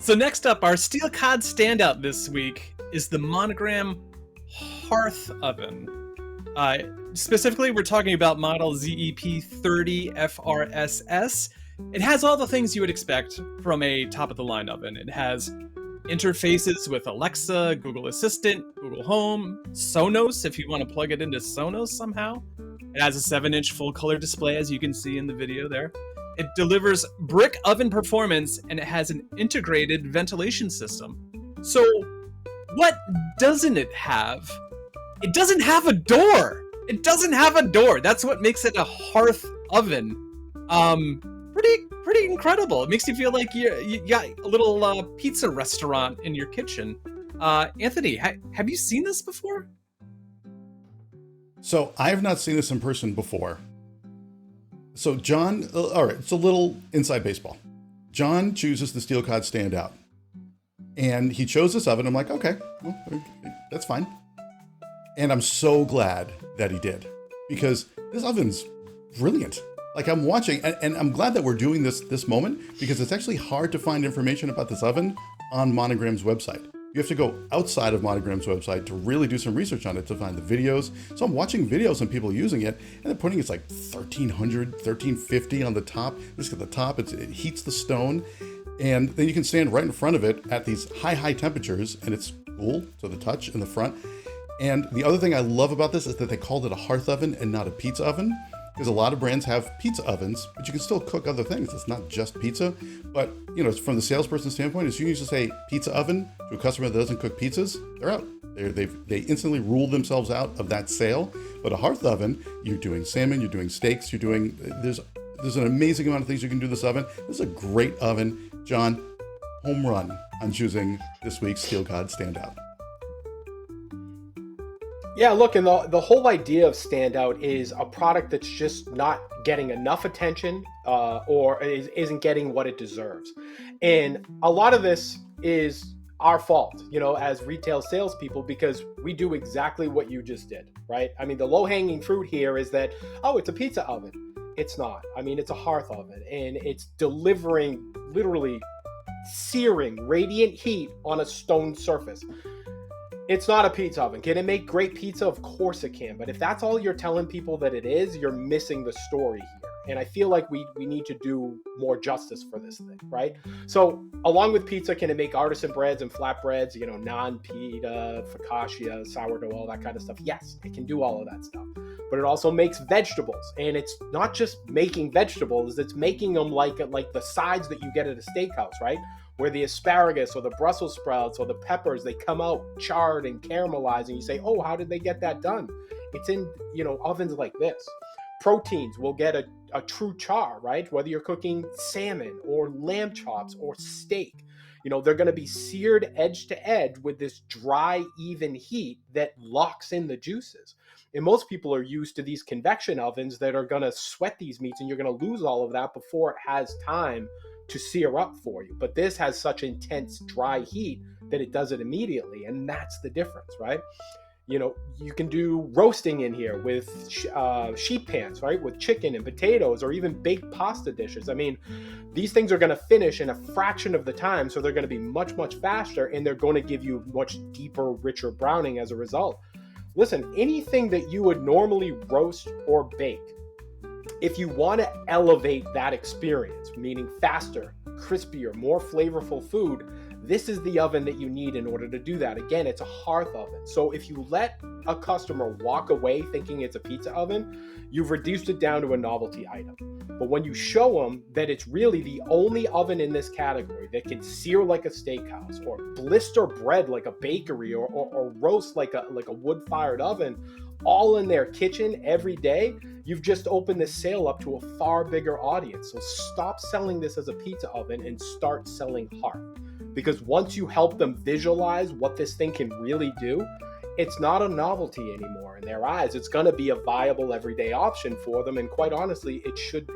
So next up, our Steel Cod Standout this week is the Monogram Hearth Oven. Specifically, we're talking about model ZEP30 FRSS. It has all the things you would expect from a top-of-the-line oven. It has interfaces with Alexa, Google Assistant, Google Home, Sonos if you want to plug it into Sonos somehow. It has a 7-inch full-color display, as you can see in the video there. It delivers brick oven performance, and it has an integrated ventilation system. So, what doesn't it have? It doesn't have a door! It doesn't have a door! That's what makes it a hearth oven. Pretty incredible. It makes you feel like you got a little pizza restaurant in your kitchen. Anthony, have you seen this before? So I have not seen this in person before. So John, all right, it's a little inside baseball. John chooses the Steel Cod Standout. And he chose this oven. I'm like, okay, well, that's fine. And I'm so glad that he did, because this oven's brilliant. Like, I'm watching, and I'm glad that we're doing this moment, because it's actually hard to find information about this oven on Monogram's website. You have to go outside of Monogram's website to really do some research on it to find the videos. So I'm watching videos on people using it, and they're putting it's like 1300, 1350 on the top. Just at the top, it heats the stone, and then you can stand right in front of it at these high temperatures, and it's cool to the touch in the front. And the other thing I love about this is that they called it a hearth oven and not a pizza oven. Because a lot of brands have pizza ovens, but you can still cook other things. It's not just pizza. But, you know, from the salesperson standpoint, as soon as you say pizza oven to a customer that doesn't cook pizzas, they're out. They instantly rule themselves out of that sale. But a hearth oven, you're doing salmon, you're doing steaks, you're doing, there's an amazing amount of things you can do in this oven. This is a great oven. John, home run on choosing this week's Steel Cod Standout. Yeah, look, and the whole idea of Standout is a product that's just not getting enough attention or isn't getting what it deserves. And a lot of this is our fault, you know, as retail salespeople, because we do exactly what you just did, right? I mean, the low-hanging fruit here is that, oh, it's a pizza oven. It's not. I mean, it's a hearth oven, and it's delivering literally searing, radiant heat on a stone surface. It's not a pizza oven. Can it make great pizza? Of course it can. But if that's all you're telling people that it is, you're missing the story here. And I feel like we need to do more justice for this thing, right? So along with pizza, can it make artisan breads and flatbreads, you know, naan, pita, focaccia, sourdough, all that kind of stuff? Yes, it can do all of that stuff. But it also makes vegetables. And it's not just making vegetables, it's making them like the sides that you get at a steakhouse, right? Where the asparagus or the Brussels sprouts or the peppers, they come out charred and caramelized, and you say, oh, how did they get that done? It's in, you know, ovens like this. Proteins will get a true char, right? Whether you're cooking salmon or lamb chops or steak, you know, they're going to be seared edge to edge with this dry, even heat that locks in the juices. And most people are used to these convection ovens that are going to sweat these meats, and you're going to lose all of that before it has time to sear up for you. But this has such intense dry heat that it does it immediately, and that's the difference, right? You know, you can do roasting in here with sheet pans, right? With chicken and potatoes, or even baked pasta dishes. I mean, these things are going to finish in a fraction of the time, so they're going to be much faster, and they're going to give you much deeper, richer browning as a result. Listen, anything that you would normally roast or bake, if you want to elevate that experience, meaning faster, crispier, more flavorful food, this is the oven that you need in order to do that. Again, it's a hearth oven. So if you let a customer walk away thinking it's a pizza oven, you've reduced it down to a novelty item. But when you show them that it's really the only oven in this category that can sear like a steakhouse, or blister bread like a bakery, or roast like a wood-fired oven, all in their kitchen every day, you've just opened this sale up to a far bigger audience. So stop selling this as a pizza oven and start selling hearth. Because once you help them visualize what this thing can really do, it's not a novelty anymore in their eyes. It's going to be a viable everyday option for them. And quite honestly, it should be.